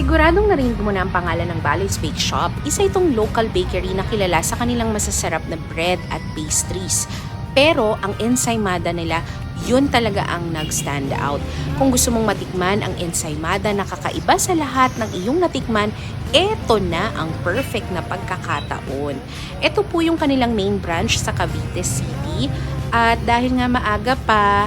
Siguradong narinig mo na ang pangalan ng Baloy's Bake Shop. Isa itong local bakery na kilala sa kanilang masasarap na bread at pastries. Pero ang ensaymada nila, yun talaga ang nag-stand out. Kung gusto mong matikman ang ensaymada na kakaiba sa lahat ng iyong natikman, eto na ang perfect na pagkakataon. Ito po yung kanilang main branch sa Cavite City. At dahil nga maaga pa,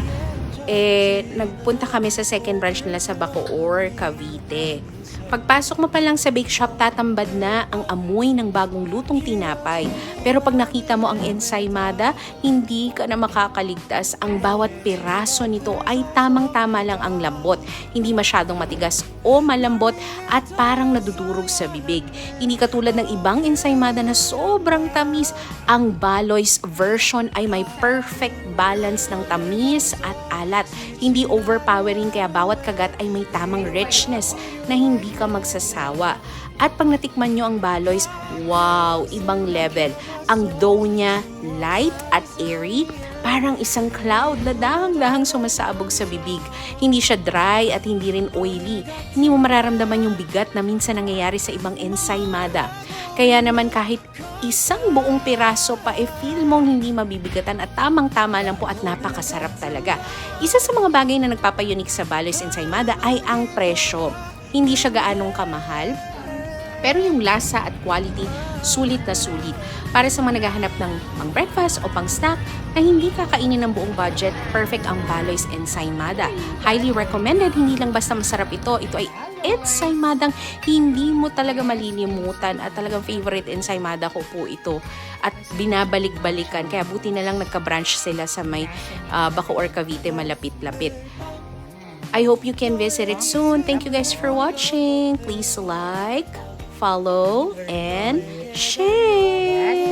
nagpunta kami sa second branch nila sa Bacoor, Cavite. Pagpasok mo pa lang sa bake shop, tatambad na ang amoy ng bagong lutong tinapay. Pero pag nakita mo ang ensaymada, hindi ka na makakaligtas. Ang bawat piraso nito ay tamang-tama lang ang lambot. Hindi masyadong matigas o malambot at parang nadudurog sa bibig. Hindi katulad ng ibang ensaymada na sobrang tamis. Ang Baloy's version ay may perfect balance ng tamis at alat. Hindi overpowering, kaya bawat kagat ay may tamang richness na hindi ka magsasawa. At pag natikman nyo ang Baloy's, wow, ibang level. Ang dough niya, light at airy, parang isang cloud na dahang-dahang sumasabog sa bibig. Hindi siya dry at hindi rin oily. Hindi mo mararamdaman yung bigat na minsan nangyayari sa ibang ensaymada. Kaya naman kahit isang buong piraso pa, feel mong hindi mabibigatan at tamang-tama lang po at napakasarap talaga. Isa sa mga bagay na nagpapayunik sa Baloy's ensaymada ay ang presyo. Hindi siya gaanong kamahal, pero yung lasa at quality, sulit na sulit. Para sa mga naghahanap ng pang-breakfast o pang-snack na hindi kakainin ng buong budget, perfect ang Baloy's ensaymada. Highly recommended, hindi lang basta masarap ito. Ito ay ensaymadang hindi mo talaga malilimutan at talagang favorite ensaymada ko po ito. At binabalik-balikan, kaya buti na lang nagka-branch sila sa may Bacoor, Cavite, malapit-lapit. I hope you can visit it soon. Thank you guys for watching. Please like, follow, and share.